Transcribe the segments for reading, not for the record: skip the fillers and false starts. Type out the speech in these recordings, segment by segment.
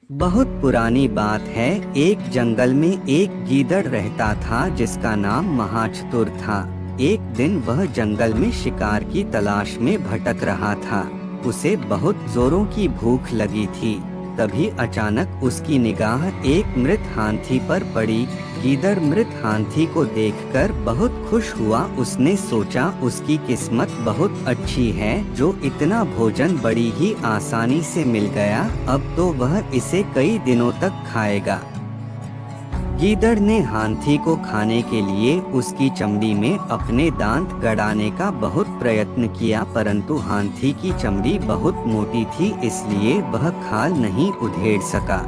बहुत पुरानी बात है। एक जंगल में एक गीदड़ रहता था जिसका नाम महाचतुर था। एक दिन वह जंगल में शिकार की तलाश में भटक रहा था। उसे बहुत जोरों की भूख लगी थी। तभी अचानक उसकी निगाह एक मृत हाथी पर पड़ी। गीदड़ मृत हाथी को देखकर बहुत खुश हुआ। उसने सोचा उसकी किस्मत बहुत अच्छी है जो इतना भोजन बड़ी ही आसानी से मिल गया। अब तो वह इसे कई दिनों तक खाएगा। गीदड़ ने हाथी को खाने के लिए उसकी चमड़ी में अपने दांत गड़ाने का बहुत प्रयत्न किया, परंतु हाथी की चमड़ी बहुत मोटी थी, इसलिए वह खाल नहीं उधेड़ सका।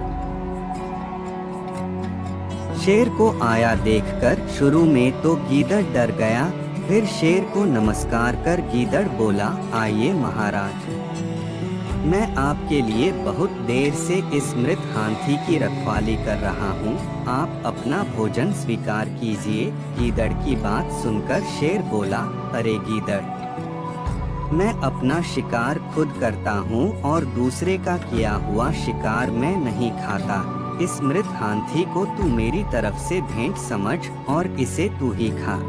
शेर को आया देखकर शुरू में तो गीदड़ डर गया। फिर शेर को नमस्कार कर गीदड़ बोला, आइए महाराज, मैं आपके लिए बहुत देर से इस मृत हाथी की रखवाली कर रहा हूँ। आप अपना भोजन स्वीकार कीजिए। गीदड़ की बात सुनकर शेर बोला, अरे गीदड़, मैं अपना शिकार खुद करता हूँ और दूसरे का किया हुआ शिकार मैं नहीं खाता। इस मृत हाथी को तू मेरी तरफ से भेंट समझ और इसे तू ही खा।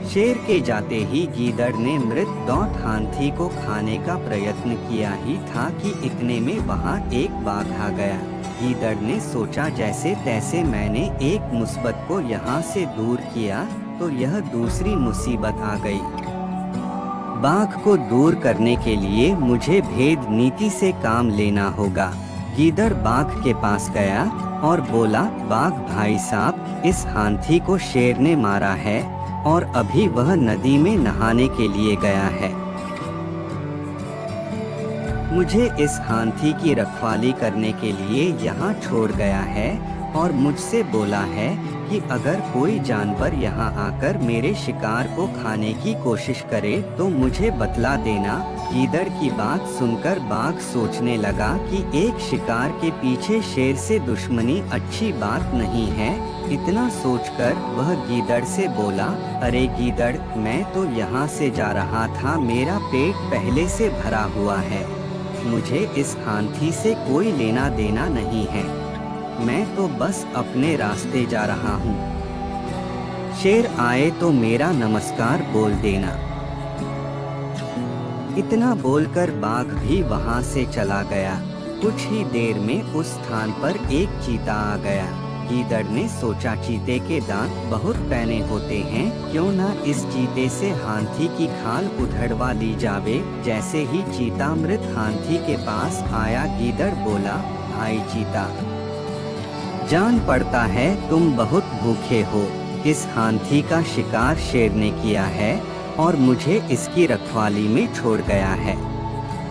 शेर के जाते ही गीदड़ ने मृत दौत हाथी को खाने का प्रयत्न किया ही था कि इतने में वहाँ एक बाघ आ गया। गीदड़ ने सोचा जैसे तैसे मैंने एक मुसीबत को यहाँ से दूर किया तो यह दूसरी मुसीबत आ गई। बाघ को दूर करने के लिए मुझे भेद नीति से काम लेना होगा। गीदड़ बाघ के पास गया और बोला, बाघ भाई साहब, इस हाथी को शेर ने मारा है और अभी वह नदी में नहाने के लिए गया है। मुझे इस हाथी की रखवाली करने के लिए यहाँ छोड़ गया है और मुझसे बोला है कि अगर कोई जानवर यहाँ आकर मेरे शिकार को खाने की कोशिश करे तो मुझे बतला देना। गीदड़ की बात सुनकर बाघ सोचने लगा कि एक शिकार के पीछे शेर से दुश्मनी अच्छी बात नहीं है। इतना सोचकर वह गीदड़ से बोला, अरे गीदड़, मैं तो यहाँ से जा रहा था, मेरा पेट पहले से भरा हुआ है, मुझे इस हाथी से कोई लेना देना नहीं है, मैं तो बस अपने रास्ते जा रहा हूँ। शेर आए तो मेरा नमस्कार बोल देना। इतना बोलकर बाघ भी वहाँ से चला गया। कुछ ही देर में उस स्थान पर एक चीता आ गया। गीदड़ ने सोचा चीते के दांत बहुत पैने होते हैं, क्यों ना इस चीते से हाथी की खाल उधड़वा ली जावे। जैसे ही चीता मृत हाथी के पास आया, गीदड़ बोला, भाई चीता, जान पड़ता है तुम बहुत भूखे हो। इस हाथी का शिकार शेर ने किया है और मुझे इसकी रखवाली में छोड़ गया है।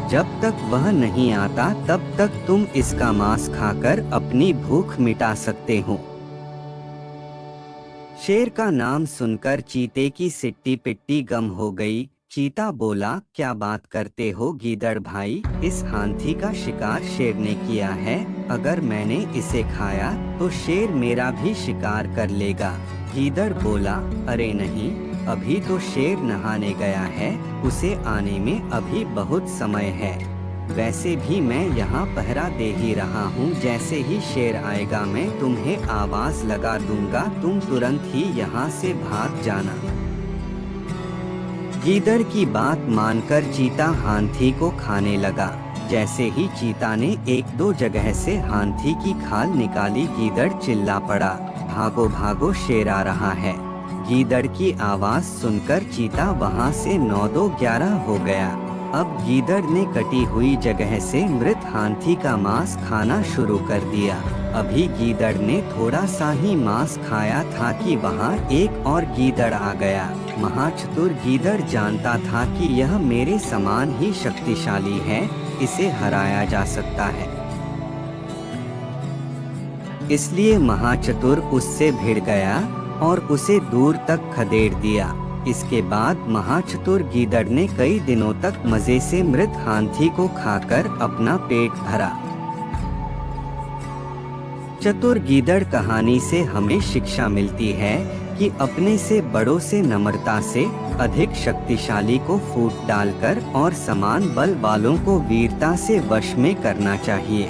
जब तक वह नहीं आता तब तक तुम इसका मांस खाकर अपनी भूख मिटा सकते हो। शेर का नाम सुनकर चीते की सिट्टी पिट्टी गम हो गई। चीता बोला, क्या बात करते हो गीदड़ भाई, इस हाथी का शिकार शेर ने किया है, अगर मैंने इसे खाया तो शेर मेरा भी शिकार कर लेगा। गीदड़ बोला, अरे नहीं, अभी तो शेर नहाने गया है, उसे आने में अभी बहुत समय है। वैसे भी मैं यहाँ पहरा दे ही रहा हूँ, जैसे ही शेर आएगा मैं तुम्हें आवाज लगा दूंगा, तुम तुरंत ही यहाँ से भाग जाना। गीदड़ की बात मानकर चीता हाथी को खाने लगा। जैसे ही चीता ने एक दो जगह से हाथी की खाल निकाली, गीदड़ चिल्ला पड़ा, भागो भागो, शेर आ रहा है। गीदड़ की आवाज सुनकर चीता वहां से 9-2-11 हो गया। अब गीदड़ ने कटी हुई जगह से मृत हाथी का मांस खाना शुरू कर दिया। अभी गीदड़ ने थोड़ा सा ही मांस खाया था कि वहां एक और गीदड़ आ गया। महाचतुर गीदड़ जानता था कि यह मेरे समान ही शक्तिशाली है, इसे हराया जा सकता है, इसलिए महाचतुर उससे भिड़ गया और उसे दूर तक खदेड़ दिया। इसके बाद महाचतुर गीदड़ ने कई दिनों तक मजे से मृत हाथी को खाकर अपना पेट भरा। चतुर गीदड़ कहानी से हमें शिक्षा मिलती है कि अपने से बड़ों से नम्रता से, अधिक शक्तिशाली को फूट डालकर और समान बल वालों को वीरता से वश में करना चाहिए।